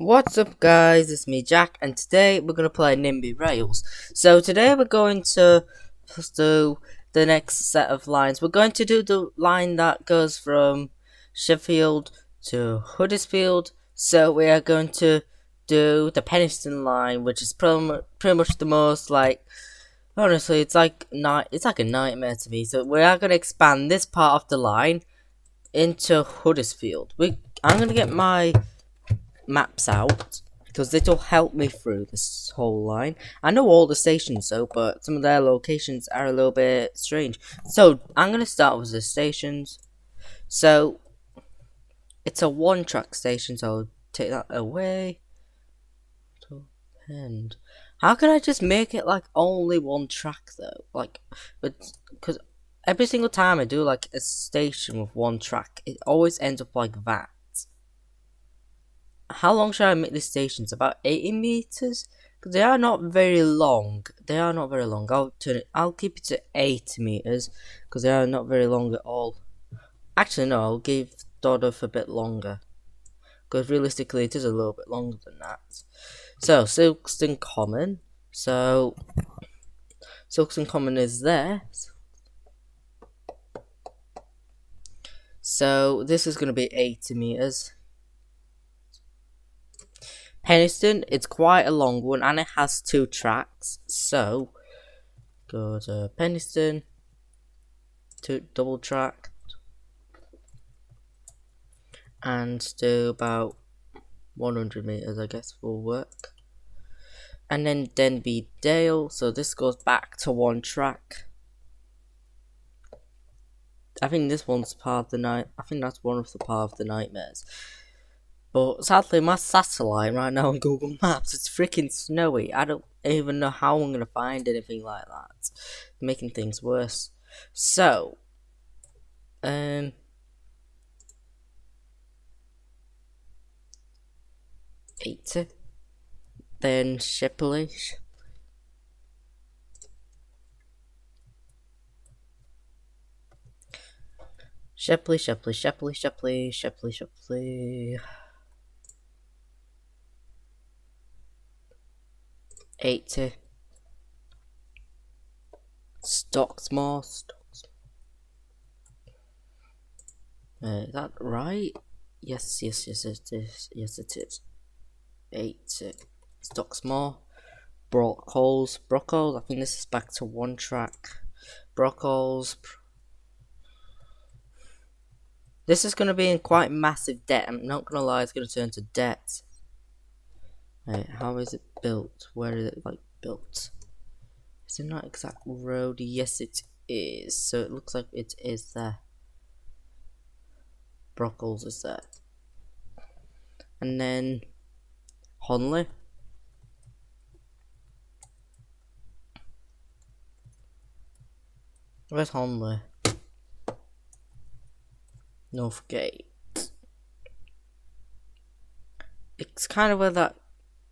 What's up guys, it's me Jack, and today we're going to play Nimby Rails. So today we're going to do the next set of lines. We're going to do the line that goes from Sheffield to Huddersfield. So we are going to do the Penistone Line, which is pretty much the most, honestly, it's like a nightmare to me. So we are going to expand this part of the line into Huddersfield. I'm going to get my maps out because it'll help me through this whole line. I know all the stations though, but some of their locations are a little bit strange. So I'm gonna start with the stations. So it's a one-track station, so I'll take that away. And how can I just make it like only one track though? Because every single time I do like a station with one track, it always ends up like that. How long should I make these stations? About 80 meters? Because they are not very long. I'll keep it to 80 meters because they are not very long at all. Actually, no, I'll give Dodworth a bit longer because realistically, it is a little bit longer than that. So Silkston Common. So Silkston Common is there. So this is going to be 80 meters. Penistone, it's quite a long one and it has two tracks. So go to Penistone, double track, and do about 100 meters, I guess, will work. And then Denby Dale, so this goes back to one track. I think this one's part of the night. I think that's one of the part of the nightmares. But sadly, my satellite right now on Google Maps, it's freaking snowy. I don't even know how I'm gonna find anything like that. Making things worse. So, 80. Then Shipley. Shipley. 80. Stocksmoor. Is that right? Yes, it is. Yes, it is. 80. Stocksmoor. Brockholes. I think this is back to one track. Brockholes. This is going to be in quite massive debt. I'm not going to lie, it's going to turn to debt. Right, how is it built? Where is it built? Is it not exact road? Yes, it is. So it looks like it is there. Brockholes is there. And then Honley. Where's Honley? Northgate. It's kind of where that.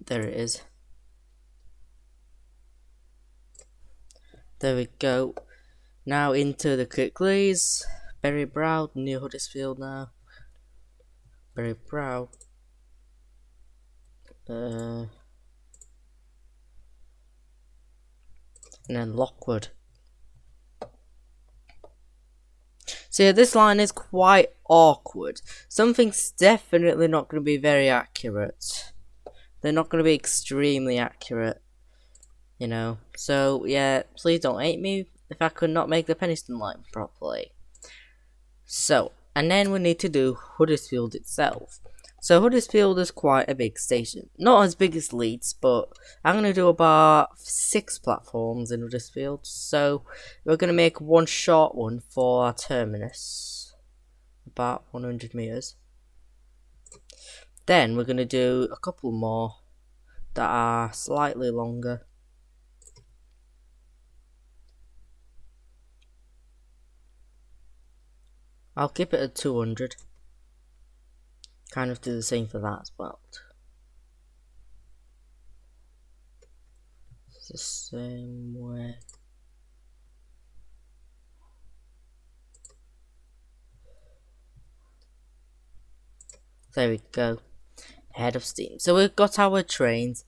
There it is. There we go. Now into the Kirkleys. Berry Brow, near Huddersfield now. Berry Brow. And then Lockwood. So yeah, this line is quite awkward. Something's definitely not going to be very accurate. They're not going to be extremely accurate, you know. So yeah, please don't hate me if I could not make the Penistone line properly. So, and then we need to do Huddersfield itself. So Huddersfield is quite a big station. Not as big as Leeds, but I'm going to do about 6 platforms in Huddersfield. So we're going to make one short one for our terminus. About 100 meters. Then we're going to do a couple more that are slightly longer. I'll keep it at 200. Kind of do the same for that as well. It's the same way. There we go. Head of steam. So we've got our trains.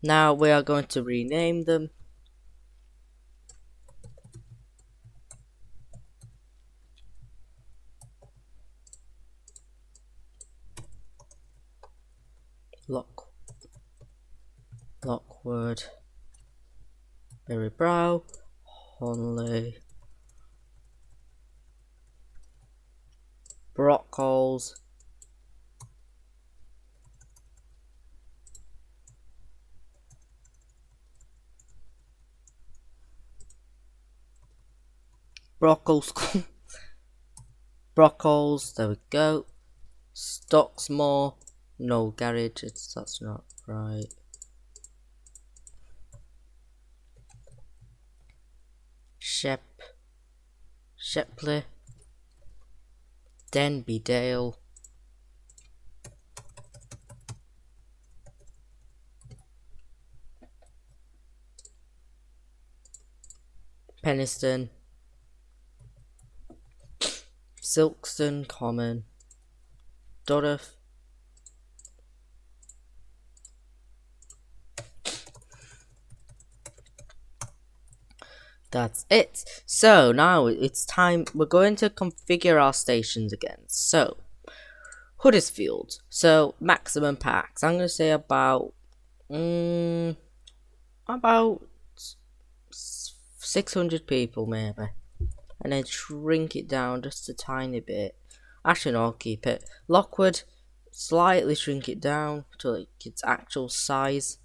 Now we are going to rename them. Lockwood, Berrybrow, Honley, Brockholes, Brockholes, Brockholes, there we go. Stocksmoor, no garage, that's not right. Shepley, Denby Dale, Penistone, Silkstone Common, Dodworth, that's it. So now it's time, we're going to configure our stations again. So Huddersfield, so maximum packs, I'm going to say about 600 people maybe, and then shrink it down just a tiny bit. Actually no, I'll keep it. Lockwood, slightly shrink it down to like its actual size.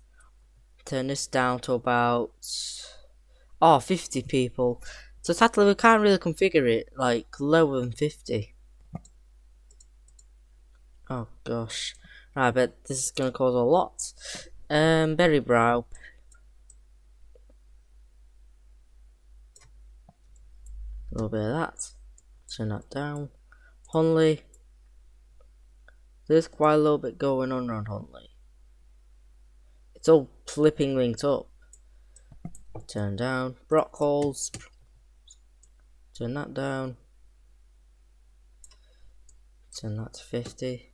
Turn this down to about 50 people. So sadly we can't really configure it like lower than 50. Oh gosh. Right, but this is gonna cause a lot. Berrybrow. A little bit of that. Turn that down. Honley. There's quite a little bit going on around Honley. It's all flipping linked up. Turn down. Brockholes. Turn that down. Turn that to 50.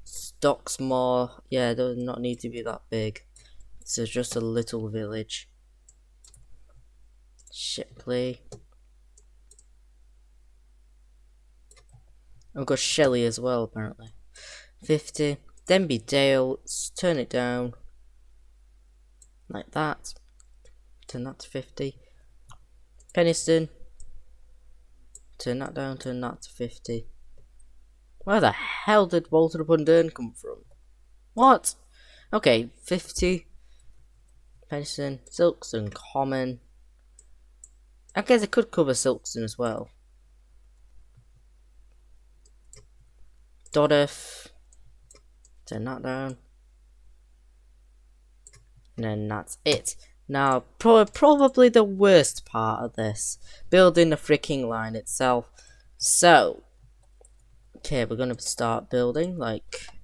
Stocksmoor. Yeah, it does not need to be that big. It's just a little village. Shipley. I've got Shelley as well, apparently. 50. Denby Dale. Turn it down. Like that. Turn that to 50. Penistone. Turn that down, turn that to 50. Where the hell did Walter upon Dearne come from? What? Okay, 50. Penistone, Silkstone Common. I guess it could cover Silkstone as well. Dodworth. Turn that down. And then that's it. Now, probably the worst part of this. Building the freaking line itself. So, okay, we're going to start building.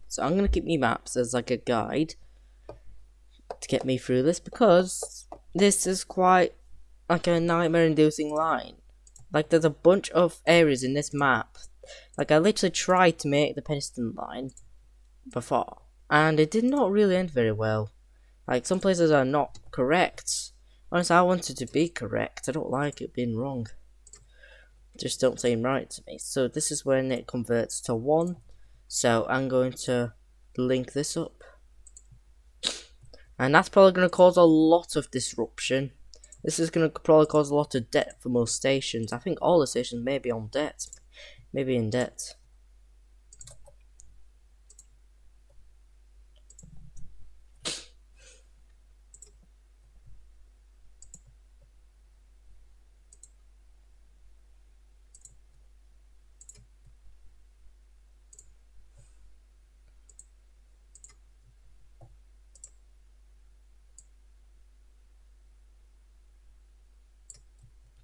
So I'm going to keep me maps as like a guide to get me through this, because this is quite like a nightmare-inducing line. Like, there's a bunch of areas in this map. Like, I literally tried to make the Penistone Line before, and it did not really end very well. Like, some places are not correct. Honestly, I want it to be correct. I don't like it being wrong. It just don't seem right to me. So this is when it converts to 1. So I'm going to link this up. And that's probably going to cause a lot of disruption. This is going to probably cause a lot of debt for most stations. I think all the stations may be on debt. Maybe in debt.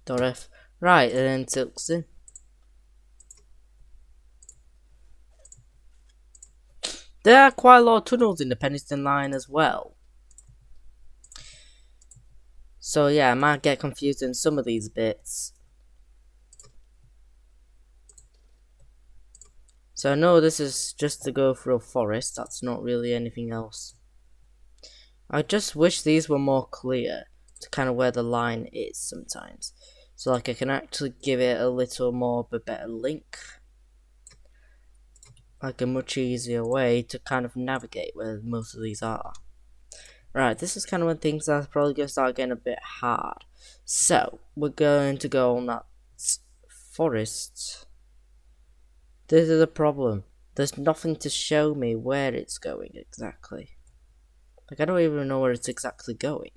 Dodworth. Right, and then Silkstone. There are quite a lot of tunnels in the Penistone Line as well. So yeah, I might get confused in some of these bits. So I know this is just to go through a forest, that's not really anything else. I just wish these were more clear to kind of where the line is sometimes. So like I can actually give it a little more of a better link. Like a much easier way to kind of navigate where most of these are. Right, this is kind of when things are probably going to start getting a bit hard. So, we're going to go on that forest. This is a problem. There's nothing to show me where it's going exactly. Like, I don't even know where it's exactly going.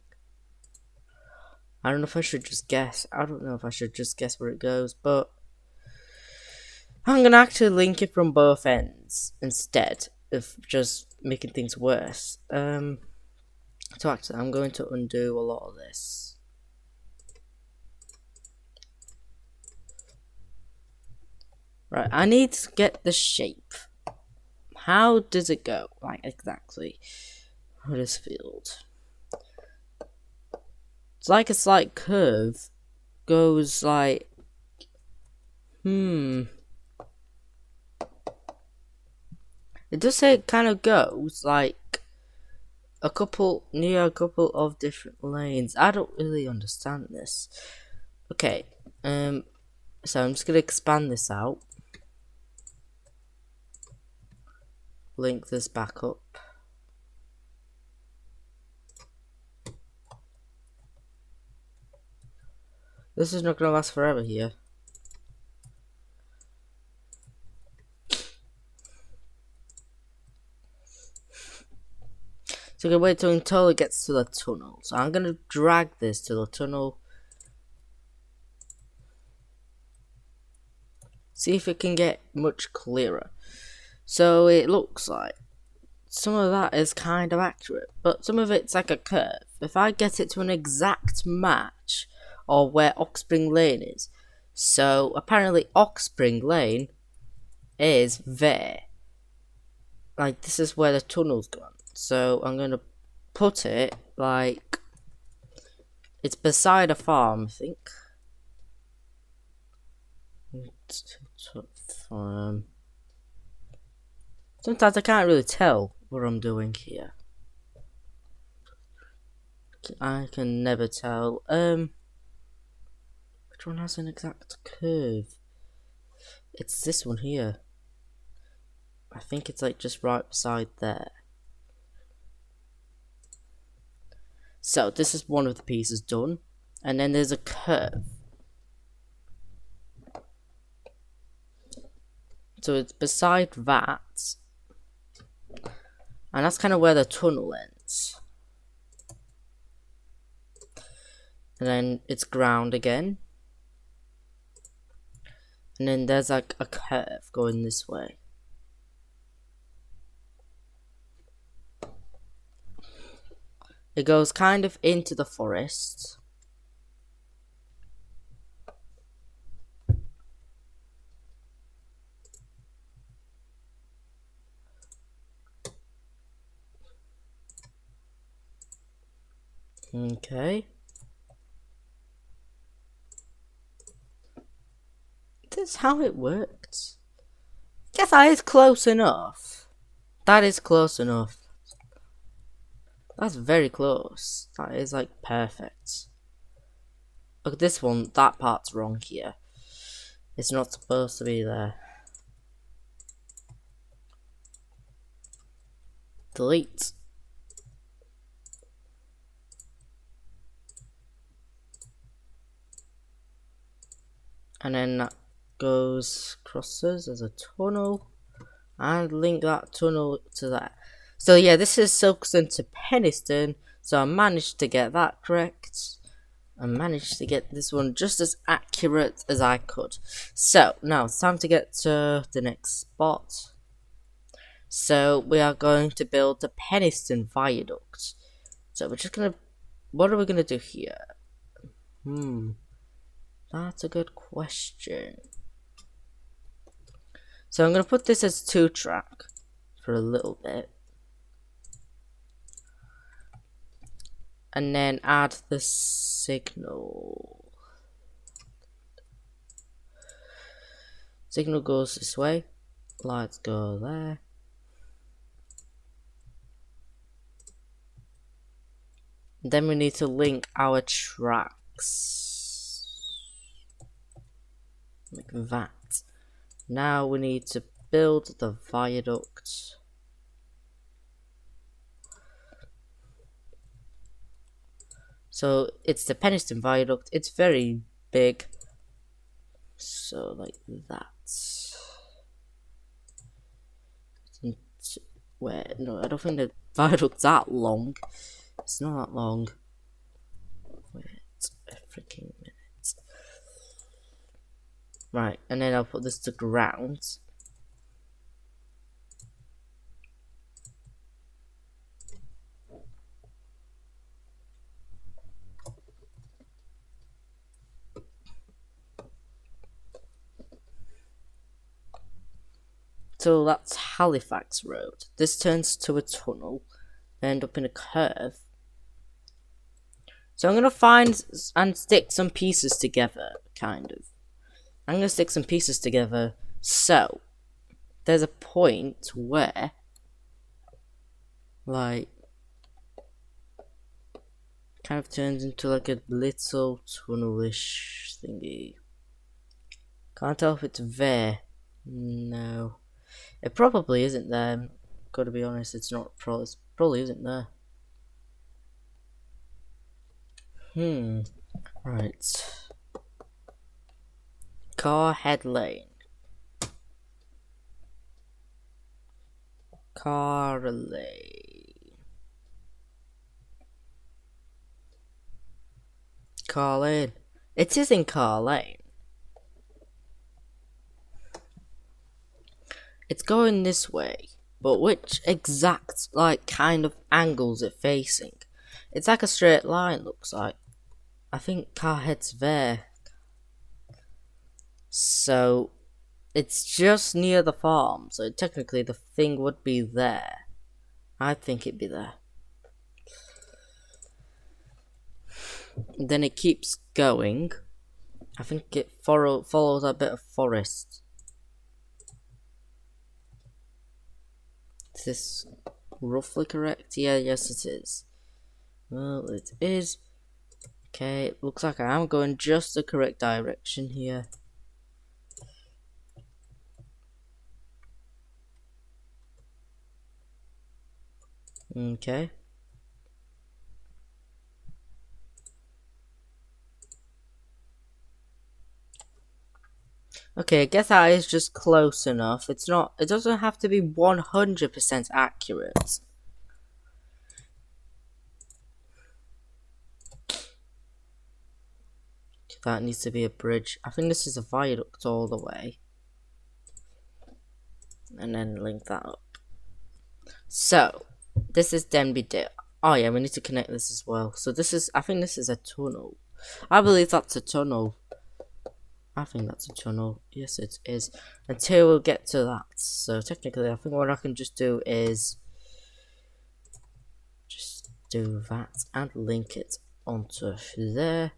I don't know if I should just guess. I don't know if I should just guess where it goes, but I'm going to actually link it from both ends instead of just making things worse. So actually, I'm going to undo a lot of this. Right, I need to get the shape. How does it go? Like, exactly. Huddersfield. It's like a slight curve. Goes like... It does say it kind of goes like... near a couple of different lanes. I don't really understand this. Okay, so I'm just gonna expand this out. Link this back up. This is not gonna last forever here. So I'm gonna wait until it gets to the tunnel. So I'm gonna drag this to the tunnel. See if it can get much clearer. So it looks like some of that is kind of accurate, but some of it's like a curve. If I get it to an exact match of where Oxspring Lane is, so apparently Oxspring Lane is there. Like this is where the tunnel's gone. So I'm gonna put it like it's beside a farm, I think. Sometimes I can't really tell what I'm doing here. I can never tell. Which one has an exact curve? It's this one here. I think it's like just right beside there. So this is one of the pieces done, and then there's a curve. So it's beside that, and that's kind of where the tunnel ends. And then it's ground again. And then there's like a curve going this way. It goes kind of into the forest. Okay. That's how it works. Guess that is close enough. That is close enough. That's very close. That is like perfect. Look at this one. That part's wrong here. It's not supposed to be there. Delete. And then that crosses as a tunnel. And link that tunnel to that. So yeah, this is Silkstone to Penistone. So I managed to get that correct. I managed to get this one just as accurate as I could. So now it's time to get to the next spot. So we are going to build the Penistone Viaduct. So we're just gonna, what are we gonna do here? That's a good question. So I'm gonna put this as 2-track for a little bit. And then add the signal. Signal goes this way. Let's go there. Then we need to link our tracks. Like that. Now we need to build the viaduct. So it's the Penistone Viaduct. It's very big. So like that. Wait, no, I don't think the viaduct's that long. It's not that long. Wait a freaking minute. Right, and then I'll put this to ground. So that's Halifax Road. This turns to a tunnel, end up in a curve. So I'm gonna find and stick some pieces together, kind of. I'm gonna stick some pieces together. So there's a point where, like, kind of turns into like a little tunnelish thingy. Can't tell if it's there. No. It probably isn't there. Gotta be honest, it's not. It probably isn't there. Right. Car head lane. Car lane. Car lane. It is in car lane. It's going this way, but which exact, like, kind of angles it facing? It's like a straight line, looks like. I think car head's there. So, it's just near the farm, so technically the thing would be there. I think it'd be there. Then it keeps going. I think it follows a bit of forest. Is this roughly correct? Yeah, yes it is. Well, it is. Okay, looks like I am going just the correct direction here. Okay. Okay, I guess that is just close enough. It's not, it doesn't have to be 100% accurate. That needs to be a bridge. I think this is a viaduct all the way. And then link that up. So, this is Denby Dale. Oh yeah, we need to connect this as well. So this is, I think this is a tunnel. I believe that's a tunnel. I think that's a tunnel. Yes, it is. Until we'll get to that. So technically, I think what I can just do is just do that and link it onto there.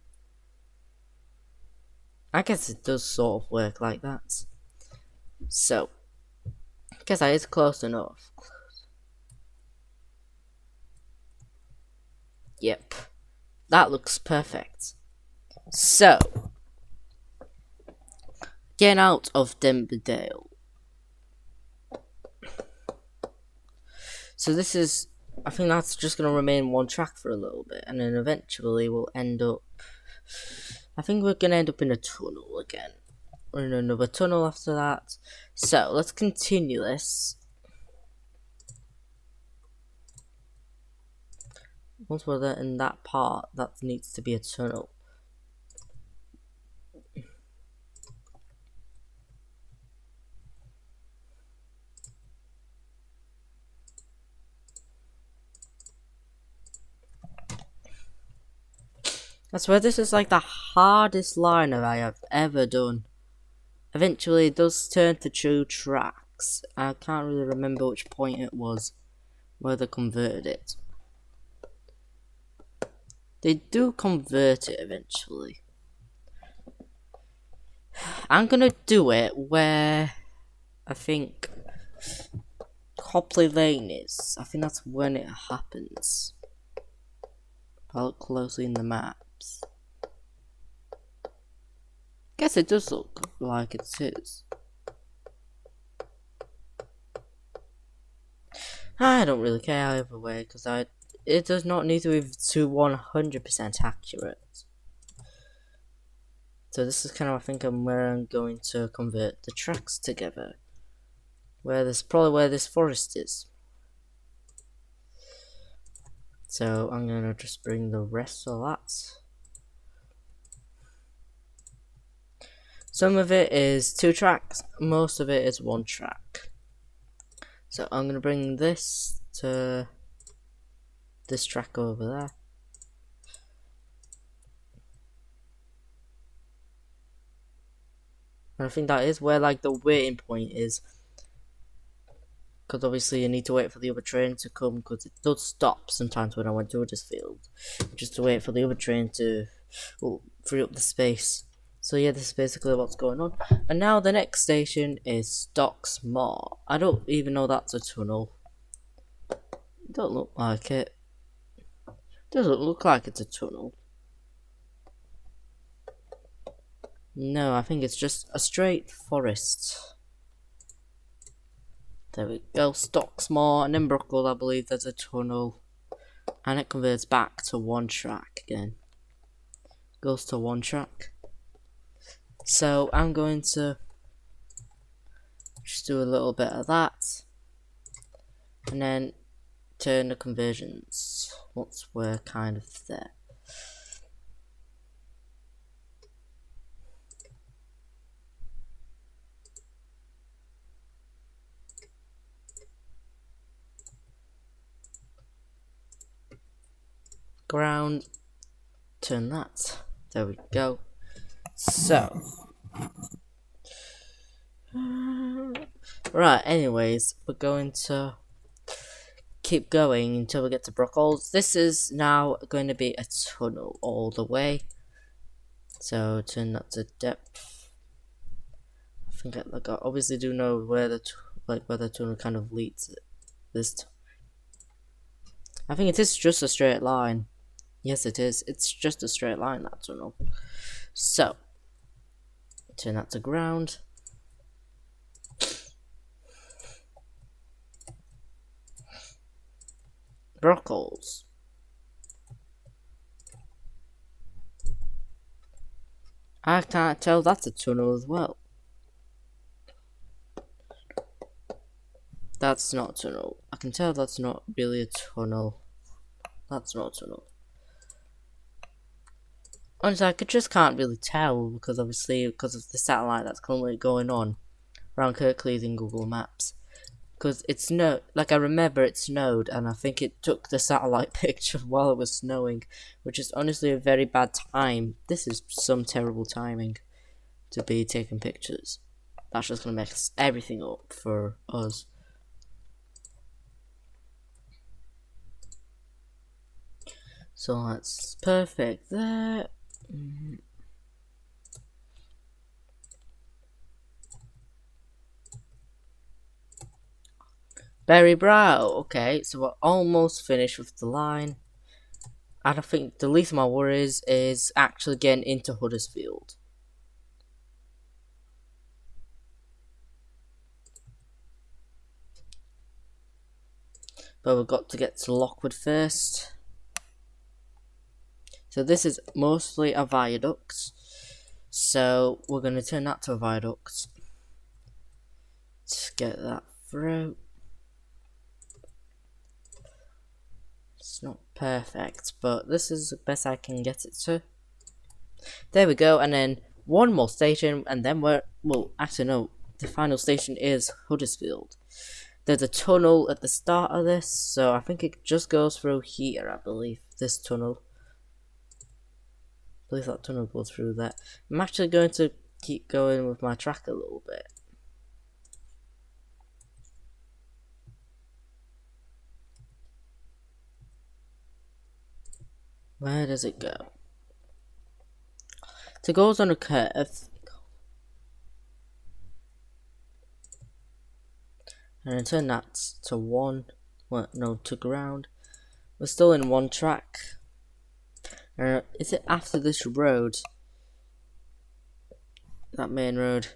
I guess it does sort of work like that. So, I guess that is close enough. Yep. That looks perfect. So, getting out of Denbydale. So this is, I think that's just going to remain one track for a little bit. And then eventually we'll end up, I think we're going to end up in a tunnel again. Or in another tunnel after that. So, let's continue this. Once we're there in that part, that needs to be a tunnel. I swear this is like the hardest line that I have ever done. Eventually it does turn to 2 tracks. I can't really remember which point it was where they converted it. They do convert it eventually. I'm gonna do it where I think Copley Lane is. I think that's when it happens. If I look closely in the maps. Guess it does look like it is. I don't really care either way, because it does not need to be to 100% accurate. So this is kind of, I think, where I'm going to convert the tracks together. Probably where this forest is. So I'm gonna just bring the rest of that. Some of it is 2 tracks, most of it is 1 track. So I'm gonna bring this to this track over there. And I think that is where like the waiting point is. Because obviously you need to wait for the other train to come, because it does stop sometimes when I went to Huddersfield. Just to wait for the other train to free up the space. So yeah, this is basically what's going on. And now the next station is Stocksmoor. I don't even know that's a tunnel. It don't look like it. Doesn't look like it's a tunnel. No, I think it's just a straight forest. There we go, Stocksmoor, and then Brockle, I believe there's a tunnel. And it converts back to 1 track again. Goes to 1 track. So I'm going to just do a little bit of that. And then turn the conversions once we're kind of there. Ground, turn that. There we go. So, right, anyways, we're going to keep going until we get to Brockles. This is now going to be a tunnel all the way. So, turn that to depth. I think I obviously do know where the tunnel kind of leads. I think it is just a straight line. Yes, it is. It's just a straight line, that tunnel. So, turn that to ground. Brockles. I can't tell that's a tunnel as well. That's not a tunnel. I can tell that's not really a tunnel. That's not a tunnel. Honestly, I just can't really tell because of the satellite that's currently going on around Kirklees in Google Maps. Because it snowed, like I remember it snowed, and I think it took the satellite picture while it was snowing, which is honestly a very bad time. This is some terrible timing to be taking pictures. That's just gonna mess everything up for us. So that's perfect there. Berry Brow. Okay, so we're almost finished with the line. And I think the least of my worries is actually getting into Huddersfield. But we've got to get to Lockwood first. So this is mostly a viaduct. So we're going to turn that to a viaduct. To get that through. It's not perfect, but this is the best I can get it to. There we go, and then one more station, and then actually no, the final station is Huddersfield. There's a tunnel at the start of this, so I think it just goes through here, I believe, this tunnel. I believe that tunnel goes through there. I'm actually going to keep going with my track a little bit. Where does it go? So it goes on a curve. and then turn that to 1. Well, no, to ground. We're still in 1 track. Is it after this road? That main road?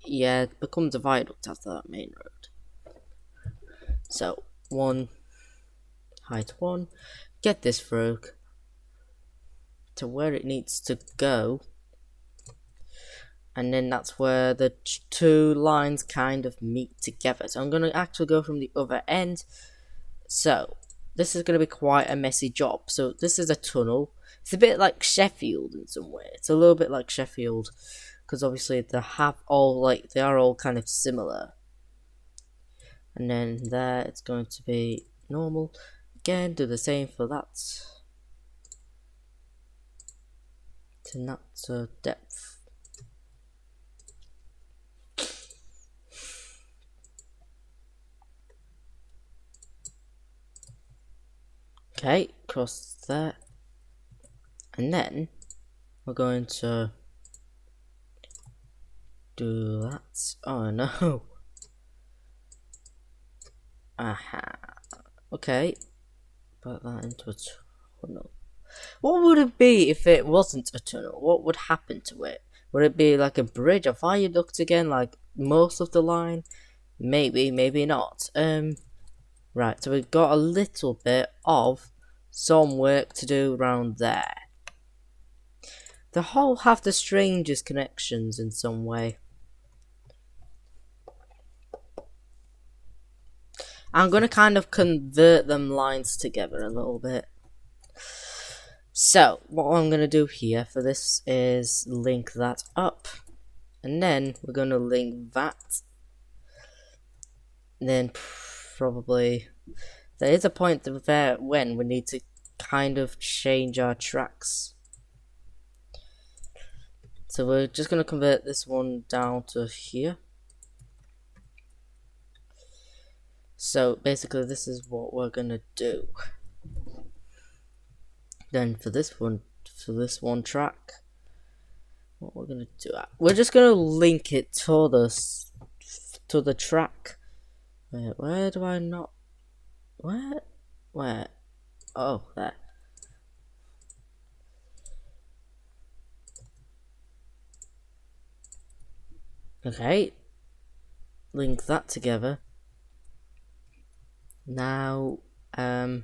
Yeah, it becomes a viaduct after that main road. So 1, height 1. Get this through to where it needs to go, and then that's where the 2 lines kind of meet together. So I'm going to actually go from the other end. So this is going to be quite a messy job. So this is a tunnel. It's a bit like Sheffield in some way. It's a little bit like Sheffield because obviously they are all kind of similar. And then there it's going to be normal. Again, do the same for that. To not so depth. Okay, cross there. And then we're going to do that. Oh no. Aha. Okay. Put that into a tunnel. What would it be if it wasn't a tunnel? What would happen to it? Would it be like a bridge, a viaduct again, like most of the line? Maybe, maybe not. Right, so we've got a little bit of some work to do around there. The whole have the strangest connections in some way. I'm going to kind of convert them lines together a little bit. So, what I'm going to do here for this is link that up. And then we're going to link that. And then probably there is a point there when we need to kind of change our tracks. So we're just going to convert this one down to here. So basically this is what we're going to do. Then for this one track, what we're going to do, we're just going to link it to the track. Wait, where do I not? Where? Oh, there. Okay. Link that together. Now, we're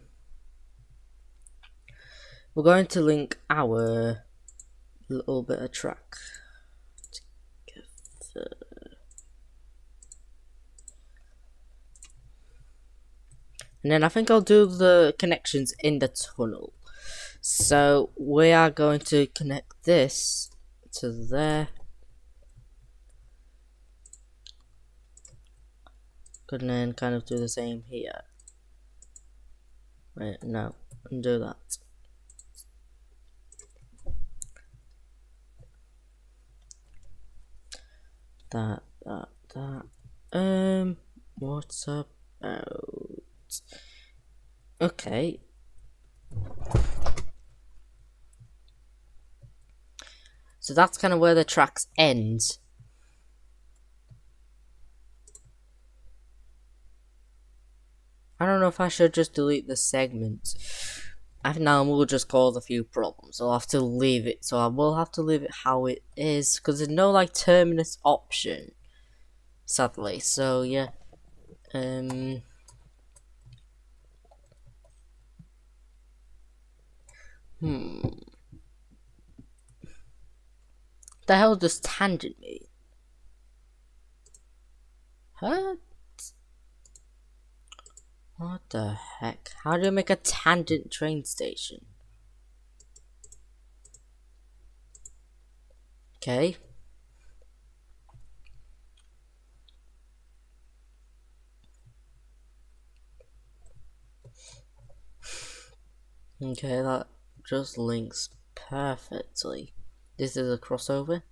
going to link our little bit of track together. And then I think I'll do the connections in the tunnel. So we are going to connect this to there. And then kind of do the same here. Wait, no, undo that. That. What's about? Okay. So that's kind of where the tracks end. I don't know if I should just delete the segment. I think now we'll just cause a few problems. I'll have to leave it. So I will have to leave it how it is. Because there's no like terminus option. Sadly. So yeah. The hell does tangent mean? Huh? What the heck? How do you make a tangent train station? Okay. Okay, that just links perfectly. This is a crossover.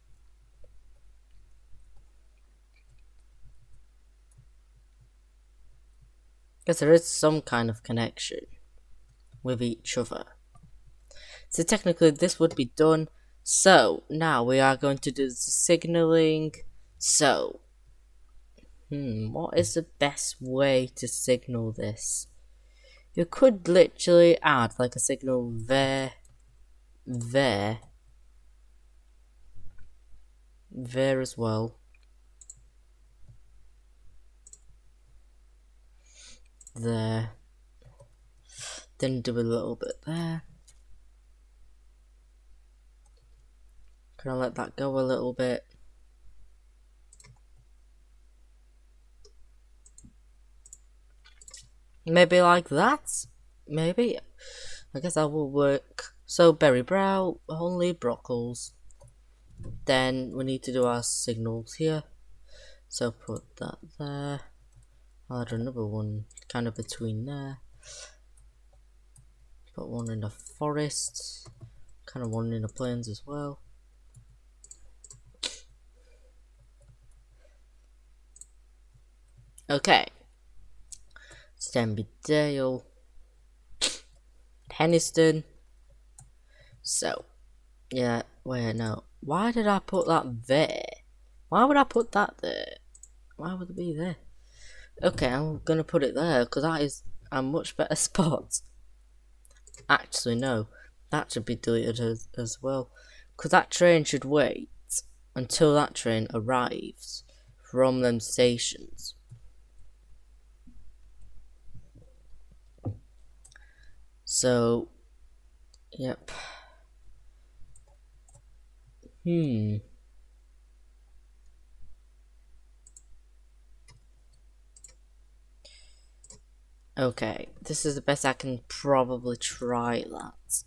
Because there is some kind of connection with each other. So technically this would be done. So now we are going to do the signaling. So What is the best way to signal this? You could literally add like a signal there, there as well. There. Then do a little bit there. Can I let that go a little bit? Maybe like that? Maybe? I guess that will work. So berry brow, only broccoli. Then we need to do our signals here. So put that there. I'll add another one kind of between there. Put one in the forest. Kind of one in the plains as well. Okay. Nimby Dale. Penistone. So, yeah, wait, no. Why did I put that there? Why would I put that there? Why would it be there? Okay, I'm gonna put it there because that is a much better spot. Actually, no, that should be deleted as well because that train should wait until that train arrives from them stations. So, yep. Okay, this is the best I can probably try that.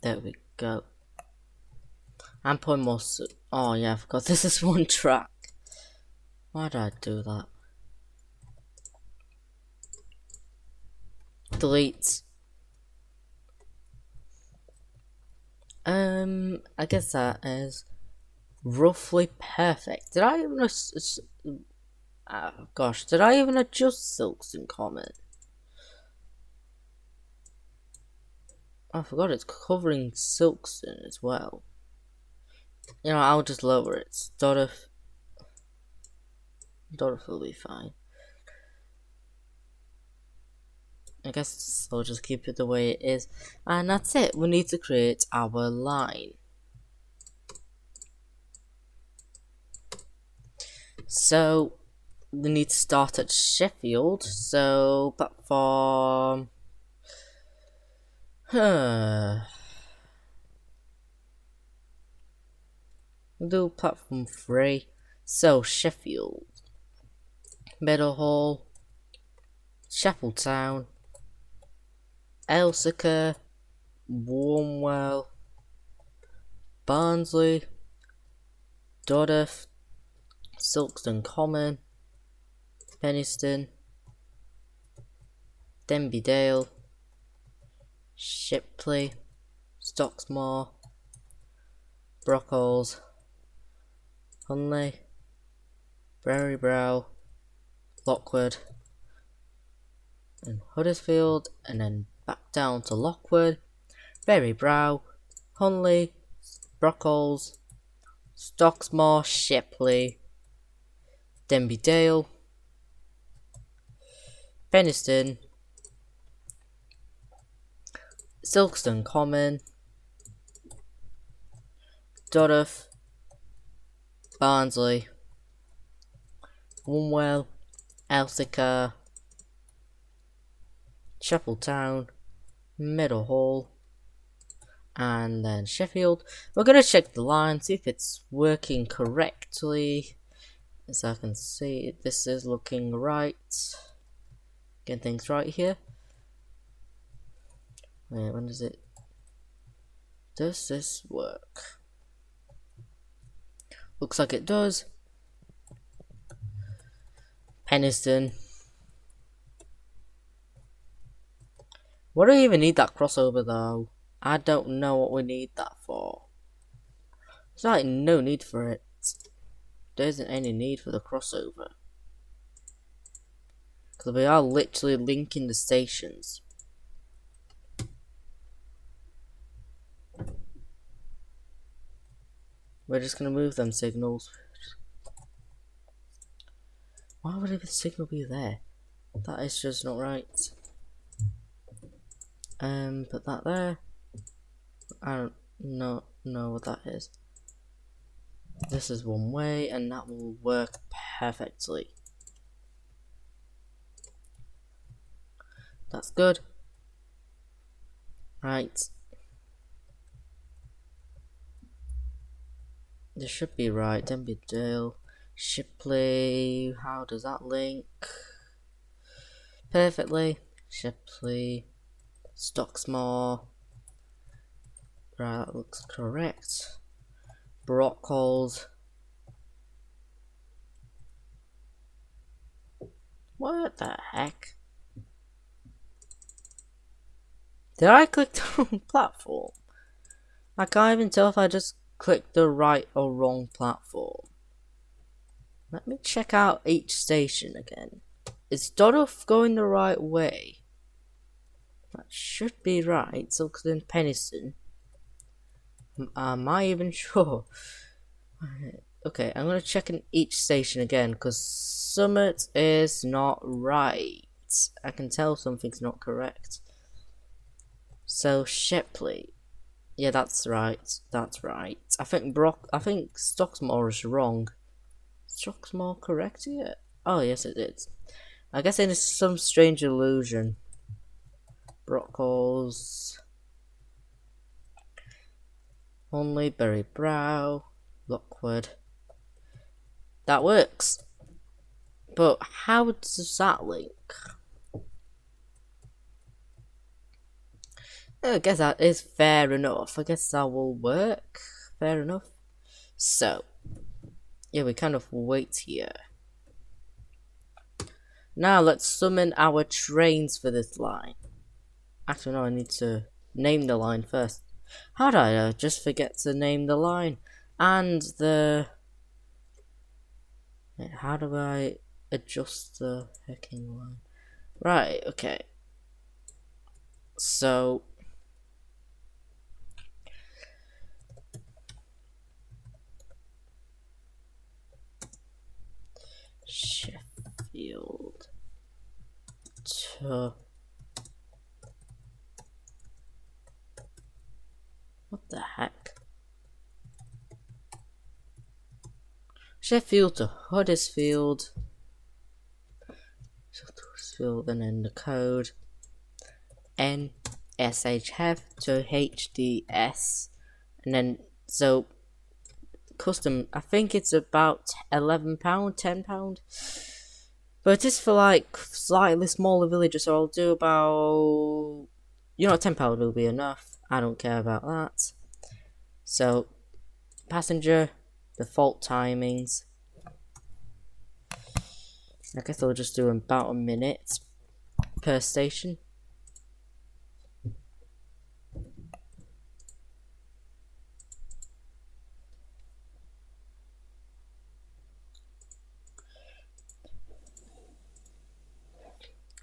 There we go. I'm putting more. Oh yeah, I forgot this is one track. Why did I do that? Delete. I guess that is roughly perfect. Did I even? Gosh, did I even adjust Silkston comment? I forgot it's covering Silkston as well. You know, I'll just lower it. Dodworth will be fine. I guess I'll just keep it the way it is. And that's it. We need to create our line. So, we need to start at Sheffield. So, platform... We'll do platform 3. So, Sheffield. Meadowhall. Chapeltown. Elsica. Warmwell. Barnsley. Dodworth. Silkston Common. Penistone. Denby Dale. Shipley. Stocksmoor. Brockles. Hunley. Berry Brow. Lockwood. And Huddersfield. And then back down to Lockwood. Berry Brow. Hunley. Brockles. Stocksmoor. Shipley. Denby Dale. Penistone. Silkston Common. Dodworth. Barnsley. Warmwell. Elsica. Chapeltown. Meadowhall. And then Sheffield. We're going to check the line, see if it's working correctly. As I can see, this is looking right. Getting things right here. Wait, when does it... Does this work? Looks like it does. Penistone. What do we even need that crossover though? I don't know what we need that for. There's like no need for it. There isn't any need for the crossover. Because we are literally linking the stations. We're just gonna move them signals. Why would the signal be there? That is just not right. Put that there. I don't know what that is. This is one way, and that will work perfectly. That's good. Right. This should be right. Denby Dale. Shipley. How does that link? Perfectly. Shipley. Stocksmoor. Right, that looks correct. Brockholes. What the heck? Did I click the wrong platform? I can't even tell if I just clicked the right or wrong platform. Let me check out each station again. Is Dodworth going the right way? That should be right. So, because in Penistone. Am I even sure? Okay, I'm gonna check in each station again because Summit is not right. I can tell something's not correct. So Shipley, yeah, that's right. That's right. I think Stocksmoor is wrong. Stocksmoor correct here? Oh yes, it is. I guess it is some strange illusion. Brockholes. Only Berry Brow. Lockwood. That works. But how does that link? I guess that is fair enough. I guess that will work. Fair enough. So, yeah, we kind of wait here. Now let's summon our trains for this line. Actually, no, I need to name the line first. How did I just forget to name the line? And the... How do I adjust the hecking line? Right, okay. So... Sheffield to... What the heck? Sheffield to Huddersfield. Huddersfield, and then the code NSHF to HDS, and then so custom. I think it's about £11, £10, but it is for like slightly smaller villages. So I'll do about, £10 will be enough. I don't care about that. So passenger. Default timings. I guess I'll just do about a minute per station.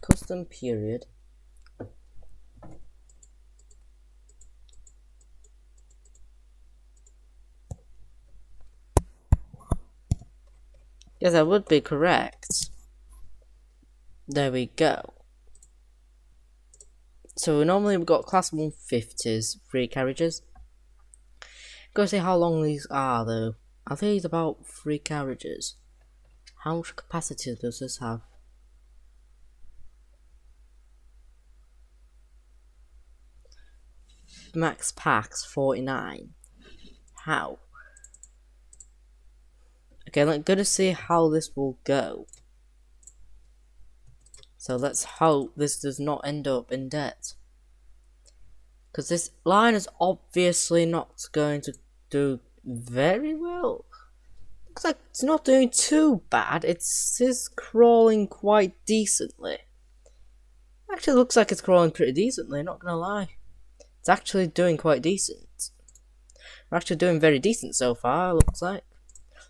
Custom period. Yes, that would be correct. There we go. So normally we've got class 150s, 3 carriages. Go see how long these are though. I think it's about 3 carriages. How much capacity does this have? Max packs 49. How? Okay, I'm gonna see how this will go. So let's hope this does not end up in debt. Because this line is obviously not going to do very well. Looks like it's not doing too bad. It's crawling quite decently. Actually looks like it's crawling pretty decently, not gonna lie. It's actually doing quite decent. We're actually doing very decent so far, looks like.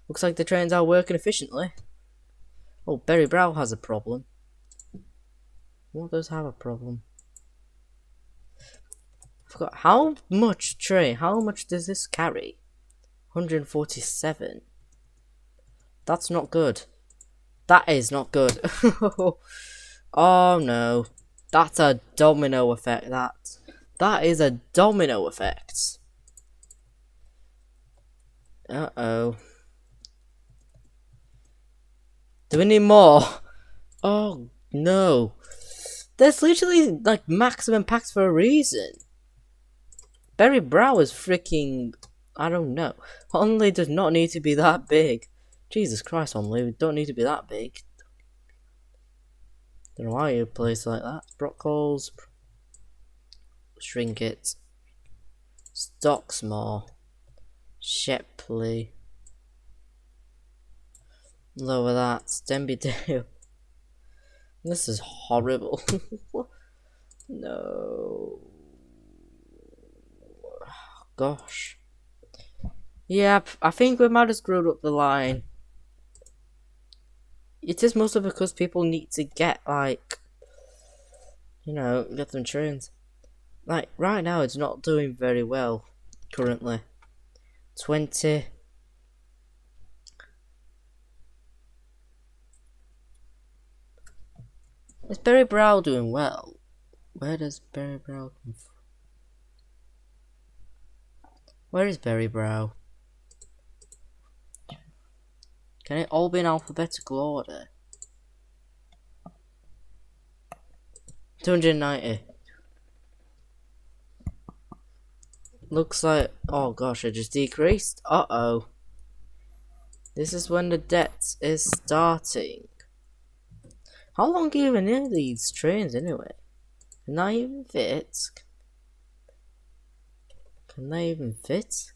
Looks like the trains are working efficiently. Oh, Berry Brow has a problem. What does have a problem? I forgot how much train. How much does this carry? 147. That's not good. That is not good. Oh no. That's a domino effect. That is a domino effect. Uh-oh. Do we need more? Oh no. There's literally like maximum packs for a reason. Berry Brow is freaking... I don't know. Only does not need to be that big. Jesus Christ, Only, we don't need to be that big. Don't know why you place like that. Brockles. Shrink it. Stocksmoor. Shepley. Lower that. Denby Dale. This is horrible. No. Gosh. Yep, I think we might have screwed up the line. It is mostly because people need to get, like, you know, get them trains. Like, right now it's not doing very well, currently. 20. Is Berry Brow doing well? Where does Berry Brow come from? Where is Berry Brow? Can it all be in alphabetical order? 290. Looks like... Oh gosh, it just decreased. Uh-oh. This is when the debt is starting. How long even are these trains anyway? Can they even fit? Can they even fit?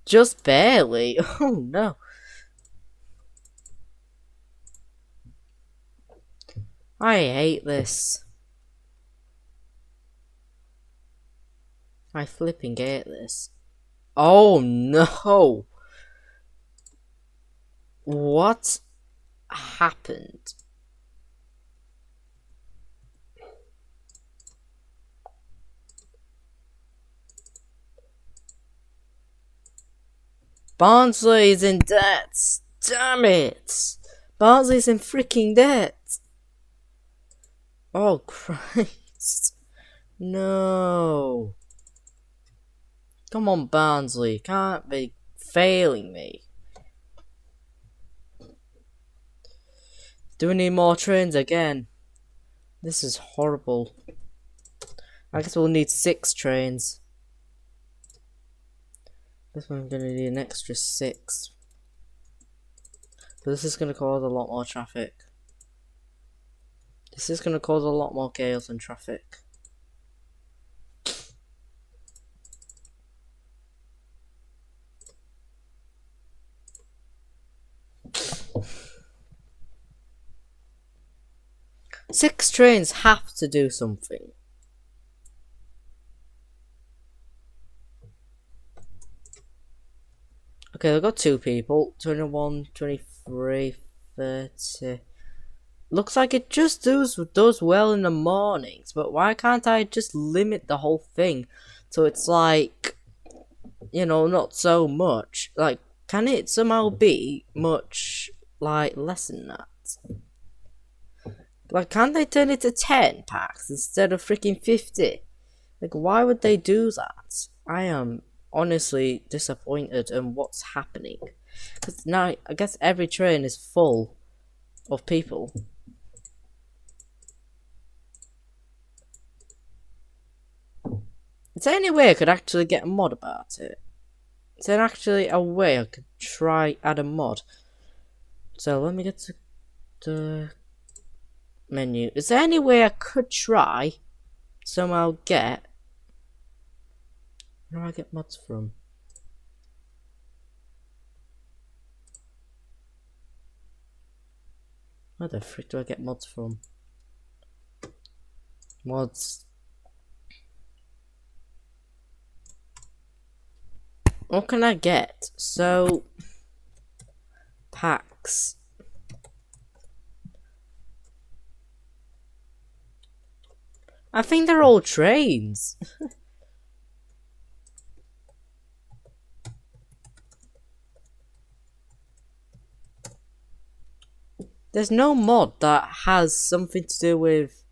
Just barely. Oh no. I hate this. I flipping hate this. Oh no. What happened? Barnsley's in debt. Damn it. Barnsley's in freaking debt. Oh Christ. No. Come on, Barnsley. Can't be failing me. Do we need more trains again? This is horrible. I guess we'll need 6 trains. This one I'm gonna need an extra 6. But this is gonna cause a lot more traffic. This is gonna cause a lot more chaos and traffic. Six trains have to do something. Okay, we've got 2 people. 21, 23, 30. Looks like it just does well in the mornings, but why can't I just limit the whole thing so it's like, you know, not so much? Like, can it somehow be much, like, less than that? Like, can't they turn it to 10 packs instead of freaking 50? Like, why would they do that? I am honestly disappointed in what's happening. Because now, I guess every train is full of people. Is there any way I could actually get a mod about it? Is there actually a way I could try add a mod? So let me get to the menu. Is there any way I could try somehow get... Where do I get mods from? Where the frick do I get mods from? Mods. What can I get? So, packs. I think they're all trains. There's no mod that has something to do with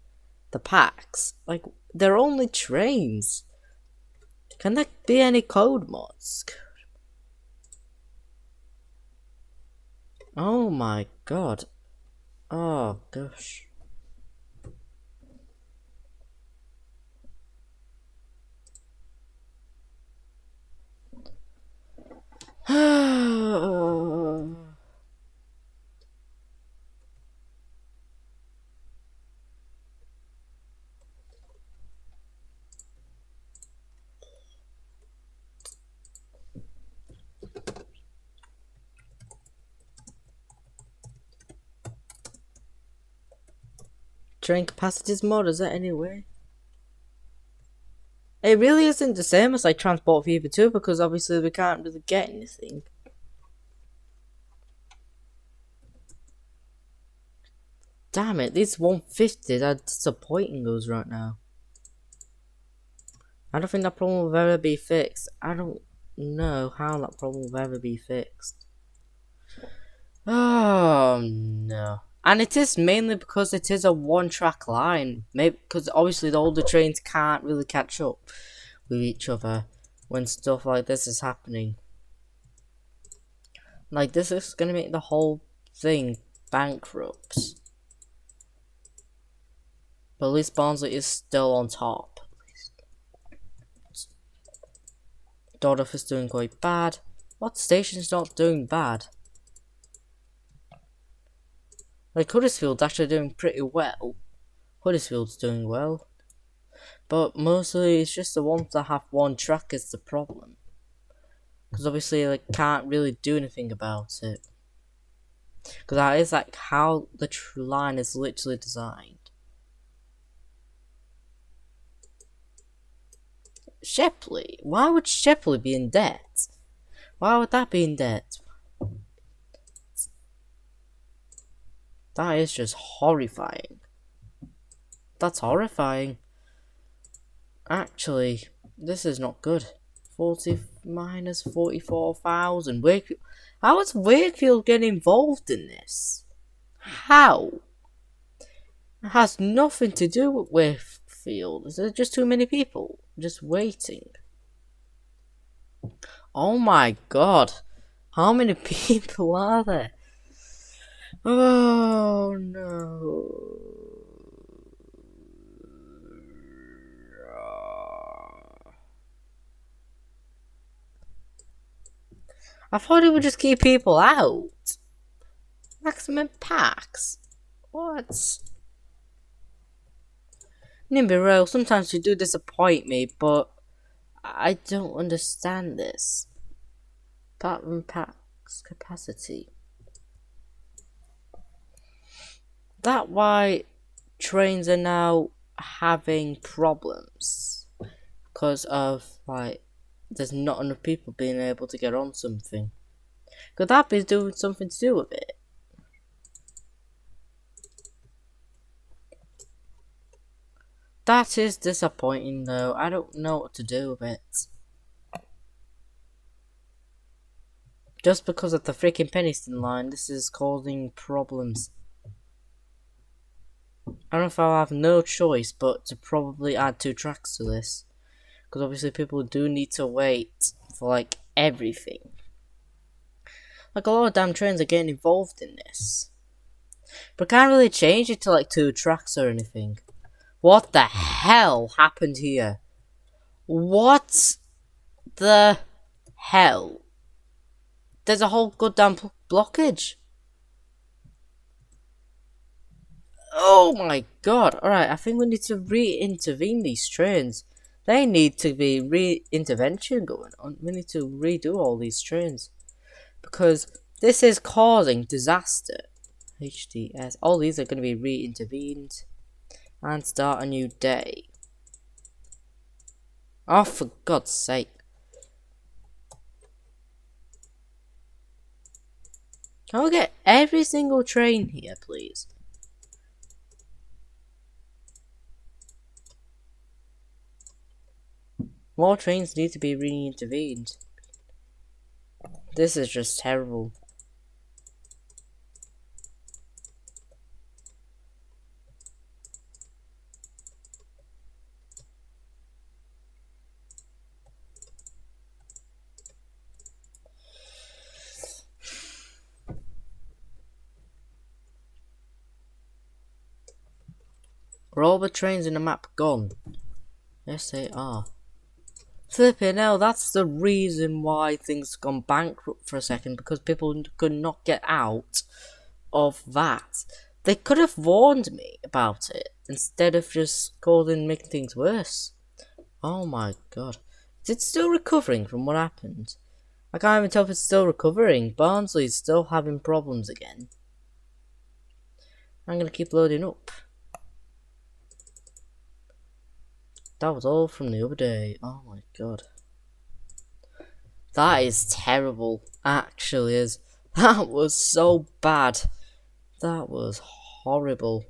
the packs. Like, they're only trains. Can there be any code mods? Oh my god. Oh gosh. Train capacities mod, is that anyway? It really isn't the same as like Transport Fever 2 because obviously we can't really get anything. Damn it, these 150s are disappointing us right now. I don't think that problem will ever be fixed. I don't know how that problem will ever be fixed. Oh no. And it is mainly because it is a one-track line. Maybe because obviously the older trains can't really catch up with each other when stuff like this is happening. Like, this is gonna make the whole thing bankrupt. But at least Barnsley is still on top. Dodworth is doing quite bad. What station's not doing bad? Like, Huddersfield's actually doing pretty well. Huddersfield's doing well. But mostly it's just the ones that have one track is the problem. Because obviously they can't really do anything about it. Because that is like how the line is literally designed. Shepley? Why would Shepley be in debt? Why would that be in debt? That is just horrifying. That's horrifying. Actually, this is not good. 40 minus 44,000. Wakefield. How is Wakefield getting involved in this? How? It has nothing to do with Wakefield. Is there just too many people just waiting? Oh my god. How many people are there? Oh no. I thought it would just keep people out. Maximum packs. What? Nimby Rail, sometimes you do disappoint me, but I don't understand this. Platinum packs capacity. That why trains are now having problems because of like there's not enough people being able to get on something. Could that be doing something to do with it? That is disappointing though. I don't know what to do with it. Just because of the freaking Penistone Line, this is causing problems. I don't know if I'll have no choice but to probably add 2 tracks to this. Because obviously people do need to wait for like everything. Like a lot of damn trains are getting involved in this. But can't really change it to like 2 tracks or anything. What the hell happened here? What the hell? There's a whole goddamn blockage. Oh my god. Alright, I think we need to re-intervene these trains. They need to be re-intervention going on. We need to redo all these trains. Because this is causing disaster. HDS. All these are going to be re-intervened. And start a new day. Oh, for God's sake. Can we get every single train here, please? More trains need to be re-intervened. This is just terrible. Are all the trains in the map gone? Yes, they are. Flipping hell, that's the reason why things gone bankrupt for a second, because people could not get out of that. They could have warned me about it instead of just making things worse. Oh my god. Is it still recovering from what happened? I can't even tell if it's still recovering. Barnsley's still having problems again. I'm gonna keep loading up. That was all from the other day. Oh my god. That is terrible. Actually is. That was so bad. That was horrible.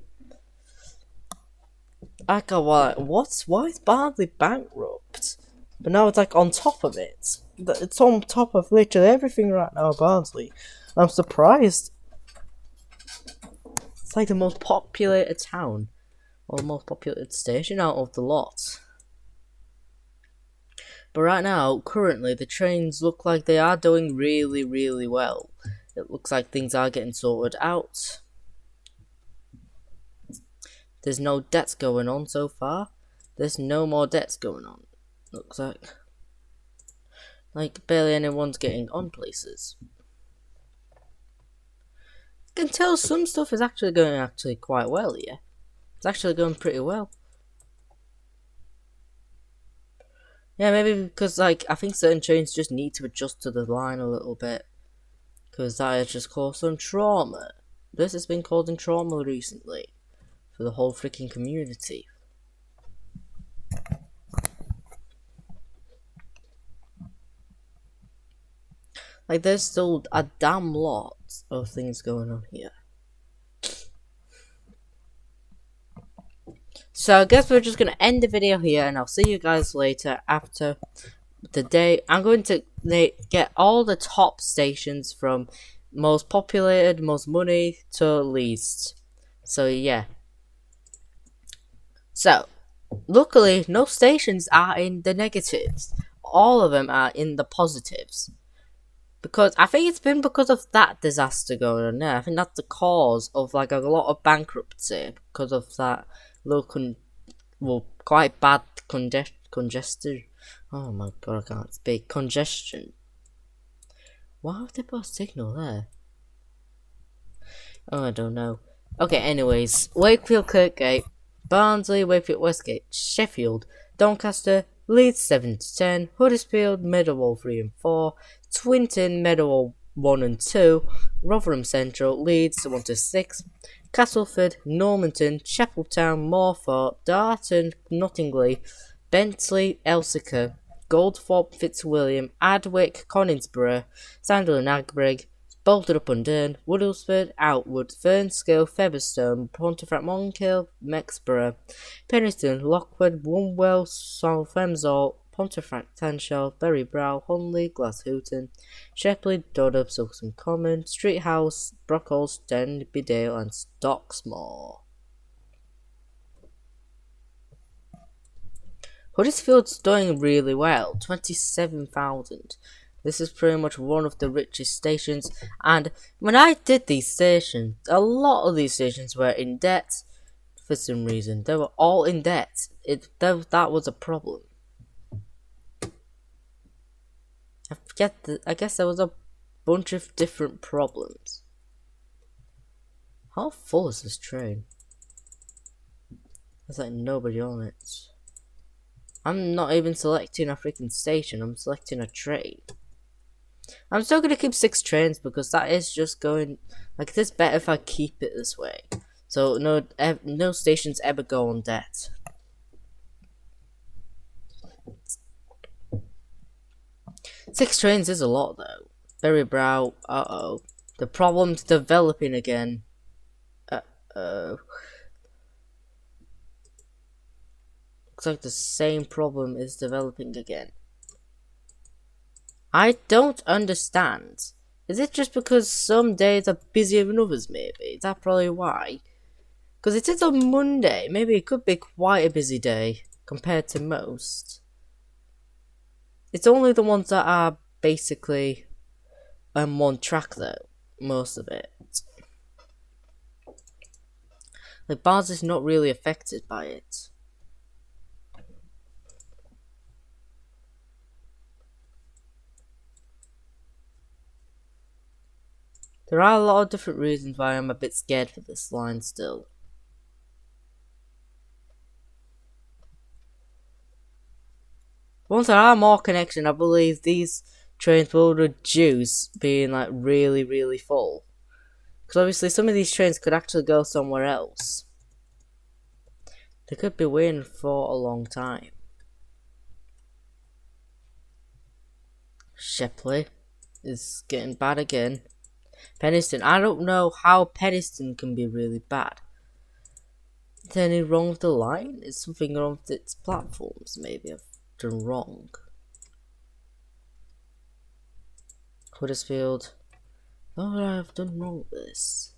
I got what? Why is Barnsley bankrupt? But now it's like on top of it. It's on top of literally everything right now, Barnsley. I'm surprised. It's like the most populated town, or the most populated station out of the lot. But right now, currently, the trains look like they are doing really, really well. It looks like things are getting sorted out. There's no debts going on so far. There's no more debts going on. Looks like barely anyone's getting on places. You can tell some stuff is actually going quite well here. It's actually going pretty well. Yeah, maybe because I think certain trains just need to adjust to the line a little bit, because that has just caused some trauma. This has been causing trauma recently for the whole freaking community. Like, there's still a damn lot of things going on here. So I guess we're just gonna end the video here, and I'll see you guys later after the day. I'm going to get all the top stations from most populated, most money to least. So yeah. So luckily, no stations are in the negatives. All of them are in the positives. Because I think it's been because of that disaster going on there. I think that's the cause of like a lot of bankruptcy, because of that quite bad congestion. Oh my god, I can't speak. Congestion. Why would they put a signal there? Oh, I don't know. Okay, anyways. Wakefield, Kirkgate, Barnsley, Wakefield, Westgate, Sheffield, Doncaster, Leeds 7 to 10, Huddersfield, Meadowall 3 and 4, Twinton, Meadowall 1 and 2, Rotherham Central, Leeds 1 to 6, Castleford, Normanton, Chapeltown, Morford, Darton, Nottingley, Bentley, Elsica, Goldthorpe, Fitzwilliam, Adwick, Coningsborough, Sandal and Agbrigg, Bolted up on Dern, Woodlesford, Outwood, Fernskill, Featherstone, Pontefract, Monkill, Mexborough, Penistone, Lockwood, Wombwell, Southemsall, Pontefract, Tanshall, Berry Brow, Hunley, Glashuton, Shepley, Dodworth, Silkson Common, Street House, Brockholes, Denby Dale, and Stocksmoor. Huddersfield's doing really well, 27,000. This is pretty much one of the richest stations, and when I did these stations, a lot of these stations were in debt for some reason. They were all in debt. That was a problem. I guess there was a bunch of different problems. How full is this train? There's like nobody on it. I'm not even selecting a freaking station, I'm selecting a train. I'm still gonna keep 6 trains because that is just going like this. Better if I keep it this way, so no stations ever go on debt. Six trains is a lot though. Berry Brow, the problem's developing again. Looks Looks like the same problem is developing again. I don't understand. Is it just because some days are busier than others, maybe? Is that probably why? Because it is on Monday. Maybe it could be quite a busy day compared to most. It's only the ones that are basically on one track though. Most of it. Like Bars is not really affected by it. There are a lot of different reasons why I'm a bit scared for this line still. Once there are more connections, I believe these trains will reduce being like really full. Because obviously some of these trains could actually go somewhere else. They could be waiting for a long time. Shepley is getting bad again. Penistone, I don't know how Penistone can be really bad. Is there anything wrong with the line? Is something wrong with its platforms? Maybe I've done wrong. Huddersfield. Oh, I've done wrong with this.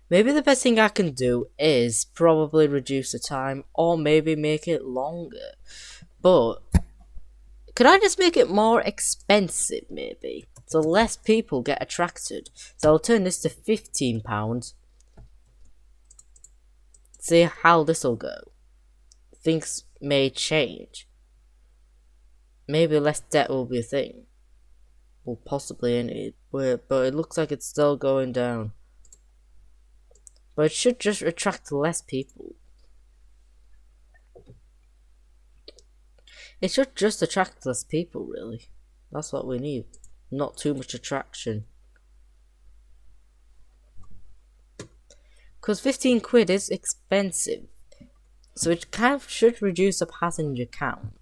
Maybe the best thing I can do is probably reduce the time or maybe make it longer. But could I just make it more expensive maybe? So less people get attracted. So I'll turn this to £15. See how this will go. Things may change. Maybe less debt will be a thing. Well, possibly any, but it looks like it's still going down. But it should just attract less people. It should just attract less people, really. That's what we need. Not too much attraction. Because 15 quid is expensive. So it kind of should reduce the passenger count.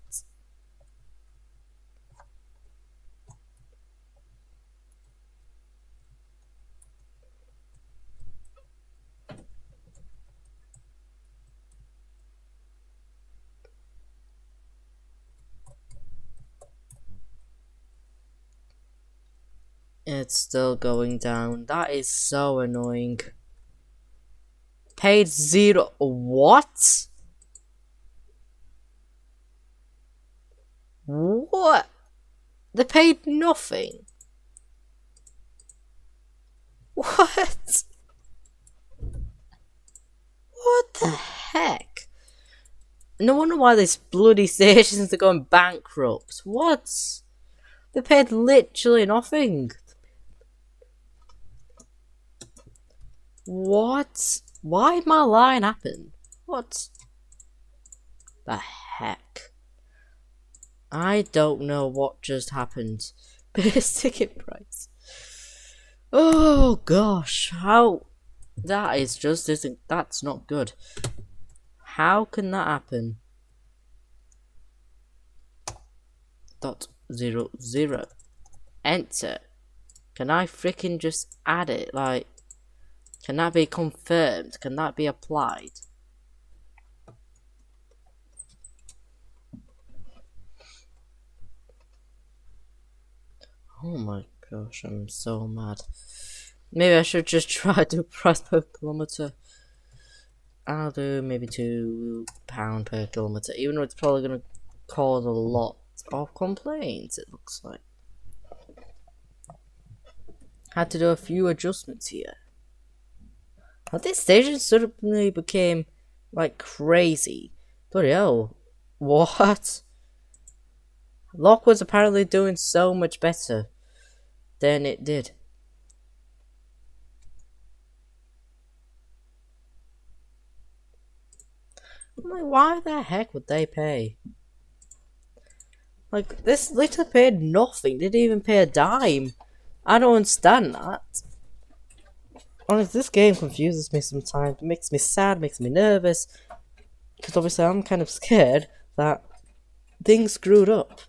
It's still going down. That is so annoying. Paid 0. What? What? They paid nothing. What? What the heck? No wonder why these bloody stations are going bankrupt. What? They paid literally nothing. What? Why did my line happen? What the heck? I don't know what just happened. Base ticket price. Oh gosh, how? That is just isn't. That's not good. How can that happen? .00. Enter. Can I freaking just add it? Like, can that be confirmed? Can that be applied? Oh my gosh, I'm so mad. Maybe I should just try to price per kilometer. I'll do maybe £2 per kilometer, even though it's probably gonna cause a lot of complaints, it looks like. Had to do a few adjustments here. Now this station suddenly became like crazy. Bloody hell. What? Lockwood's apparently doing so much better than it did. I'm like, why the heck would they pay? Like, this literally paid nothing. Didn't even pay a dime. I don't understand that. Honestly, this game confuses me sometimes. It makes me sad, makes me nervous. Because obviously I'm kind of scared that things screwed up.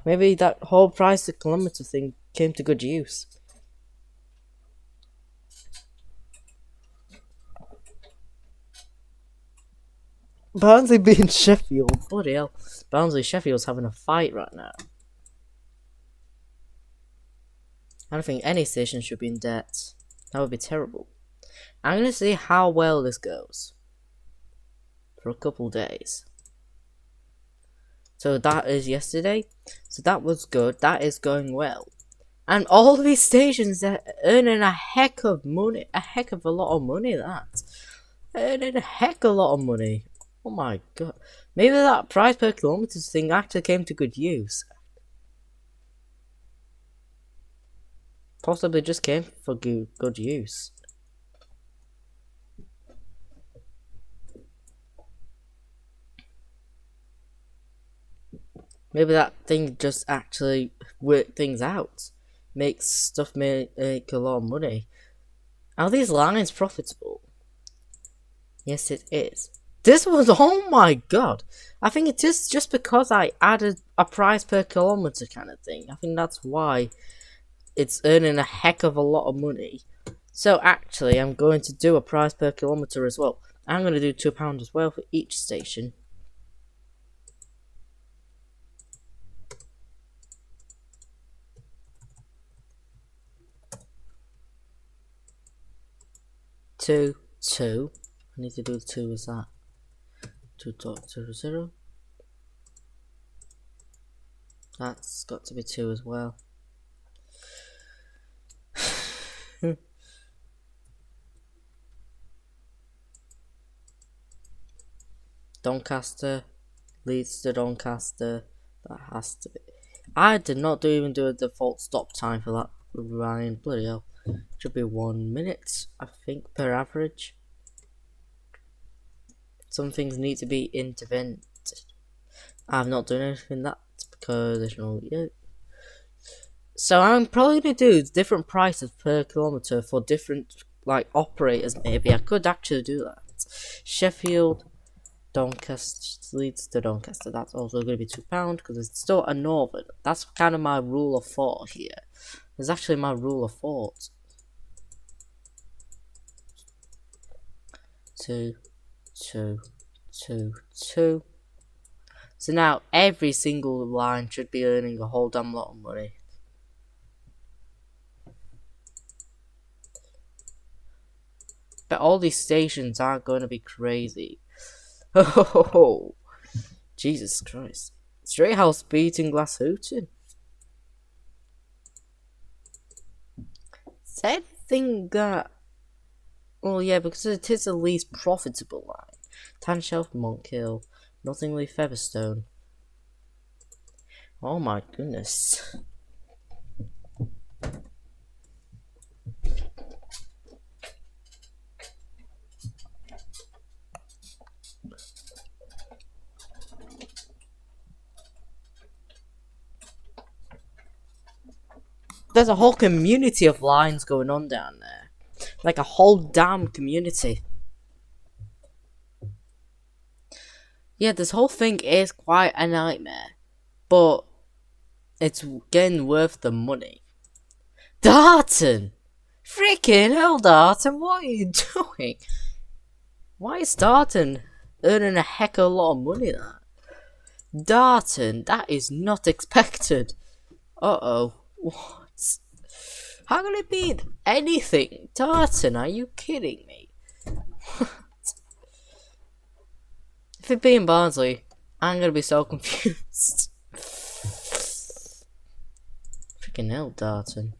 Maybe that whole price per kilometer thing came to good use. Barnsley being Sheffield. Bloody hell. Barnsley Sheffield's having a fight right now. I don't think any station should be in debt. That would be terrible. I'm going to see how well this goes. For a couple days. So that is yesterday. So that was good. That is going well. And all these stations are earning a heck of money. A heck of a lot of money, that. Earning a heck of a lot of money. Oh my god. Maybe that price per kilometre thing actually came to good use. Possibly just came for good use. Maybe that thing just actually worked things out. Makes stuff make a lot of money. Are these lines profitable? Yes, it is. This was, oh my god. I think it is just because I added a price per kilometre kind of thing. I think that's why it's earning a heck of a lot of money. So actually, I'm going to do a price per kilometre as well. I'm going to do £2 as well for each station. Two. I need to do 2 as that. 2.00. That's got to be 2 as well. Doncaster leads to Doncaster. That has to be. I did not even do a default stop time for that, Ryan. Bloody hell. Should be 1 minute, I think, per average. Some things need to be intervened. I've not done anything that because there's no. Yeah. So I'm probably gonna do different prices per kilometre for different operators. Maybe I could actually do that. Sheffield, Doncaster leads to Doncaster. That's also going to be £2 because it's still a northern. That's kind of my rule of thought here. It's actually my rule of thought. 2, 2, 2, 2. So now every single line should be earning a whole damn lot of money. But all these stations are going to be crazy. Oh, Jesus Christ. Straight House beating Glass Hooton. Is there anything that... Well, yeah, because it is the least profitable line. Tanshelf, Monkhill, Nottingley, Featherstone. Oh my goodness. There's a whole community of lines going on down there. Like a whole damn community. Yeah, this whole thing is quite a nightmare. But it's getting worth the money. Darton! Freaking hell, Darton, what are you doing? Why is Darton earning a heck of a lot of money there? Darton, that is not expected. Uh-oh. What? How can it be anything? Darton, are you kidding me? What? If it being Barnsley, I'm gonna be so confused. Freaking hell, Darton.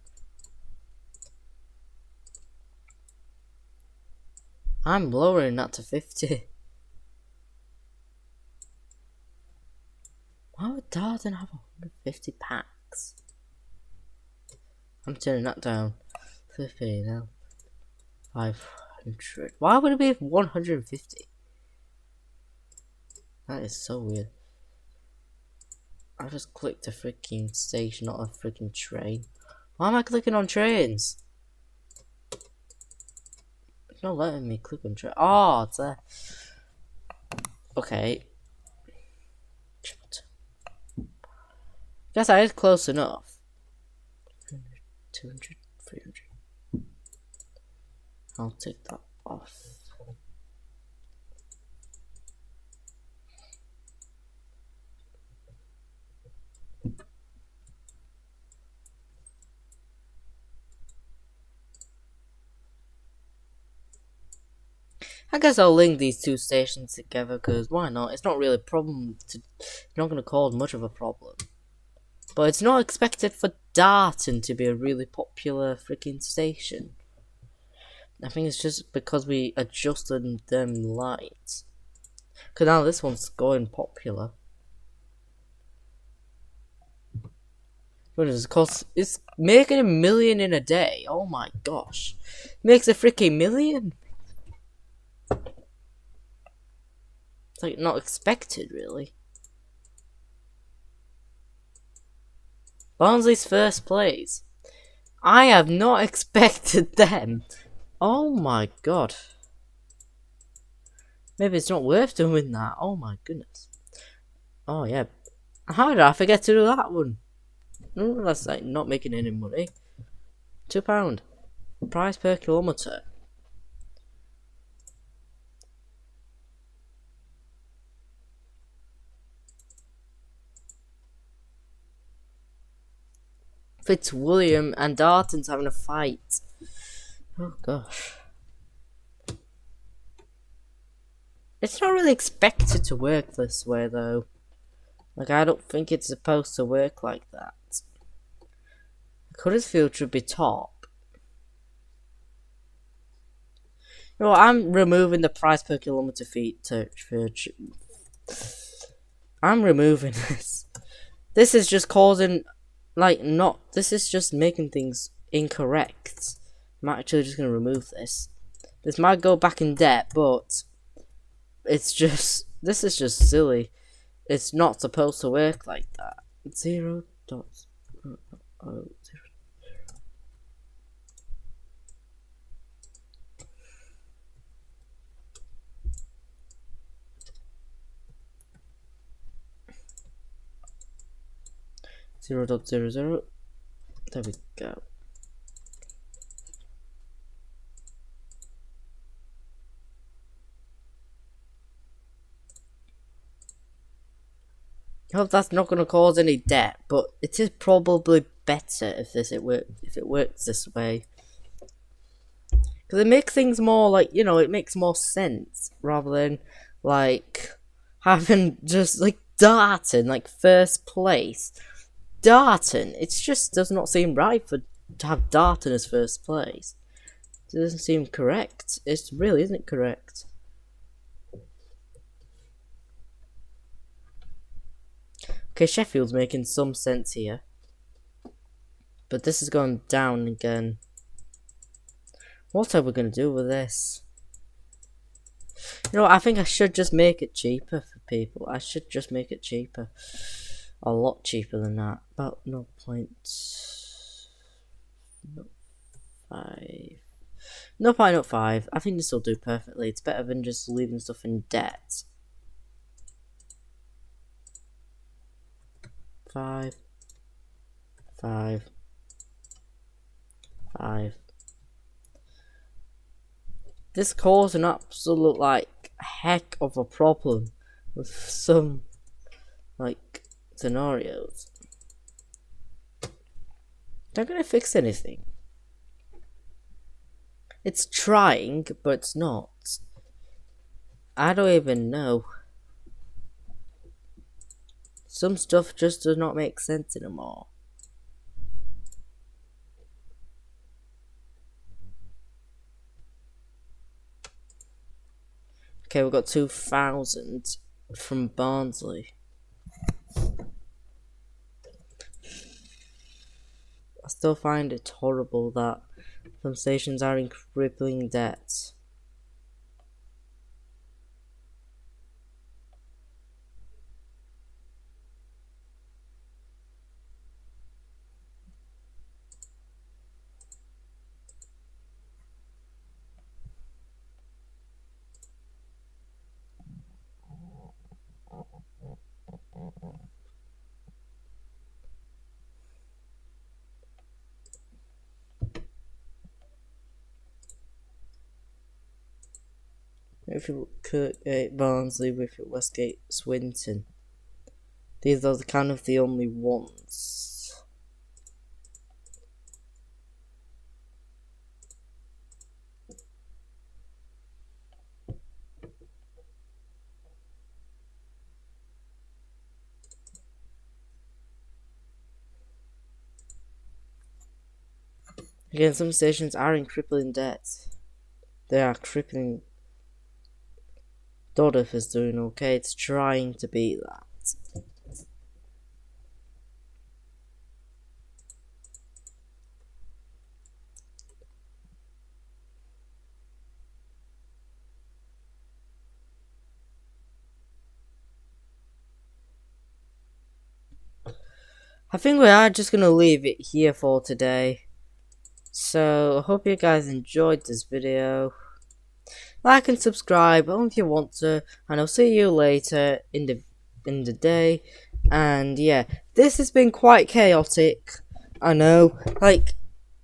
I'm lowering that to 50. Why would Darton have 150 packs? I'm turning that down. 50 now. 500. Why would it be 150? That is so weird. I just clicked a freaking station, not a freaking train. Why am I clicking on trains? It's not letting me click on train. Oh, it's there. Okay. Guess I is close enough. 200, 300. I'll take that off. I guess I'll link these two stations together because why not? It's not really a problem. It's not going to cause much of a problem. But it's not expected for Darton to be a really popular freaking station. I think it's just because we adjusted them lights. Because now this one's going popular. Of course, it's making $1 million in a day. Oh my gosh. Makes a freaking million. It's like not expected, really. Barnsley's first place. I have not expected them. Oh my god. Maybe it's not worth doing that. Oh my goodness. Oh yeah. How did I forget to do that one? No, that's like not making any money. £2. Price per kilometre. Fitzwilliam and Darton's having a fight. Oh gosh. It's not really expected to work this way though. Like I don't think it's supposed to work like that. Huddersfield should be top. You know what, I'm removing the price per kilometre feet I'm removing this. This is just causing this is just making things incorrect. I'm actually just gonna remove this. This might go back in debt, but this is just silly. It's not supposed to work like that. 0.00. 0.00. There we go. I hope that's not going to cause any debt, but it is probably better if it works this way. Because it makes things more like, you know, it makes more sense rather than like having just like Darton, like first place. Darton, it just does not seem right to have Darton as first place. It doesn't seem correct. It really isn't correct. Okay, Sheffield's making some sense here. But this is going down again. What are we going to do with this? You know what, I think I should just make it cheaper for people. I should just make it cheaper. A lot cheaper than that. About 0.05. 0.05. I think this will do perfectly. It's better than just leaving stuff in debt. 5. 5. 5. This caused an absolute like heck of a problem with some like scenarios. They're gonna fix anything. It's trying, but it's not. I don't even know. Some stuff just does not make sense anymore. Okay, we've got 2,000 from Barnsley. I still find it horrible that some stations are in crippling debt. If you Kirkgate, Barnsley, Wicket, Westgate, Swinton. These are kind of the only ones. Again, some stations are in crippling debt. They are crippling. Dodworth is doing okay. It's trying to beat that. I think we are just gonna leave it here for today. So I hope you guys enjoyed this video. Like and subscribe if you want to, and I'll see you later in the day. And yeah, this has been quite chaotic. I know, like,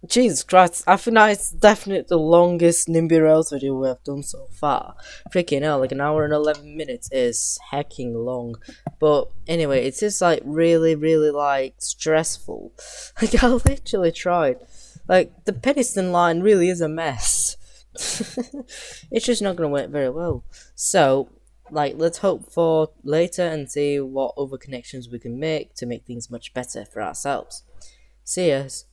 Jesus Christ, I think that's definitely the longest Nimby Rails video we have done so far. Freaking hell, like an hour and 11 minutes is hecking long. But anyway, it's just like really, really like stressful. Like I literally tried. Like the Penistone Line really is a mess. It's just not gonna work very well. So, like, let's hope for later and see what other connections we can make to make things much better for ourselves. See yas.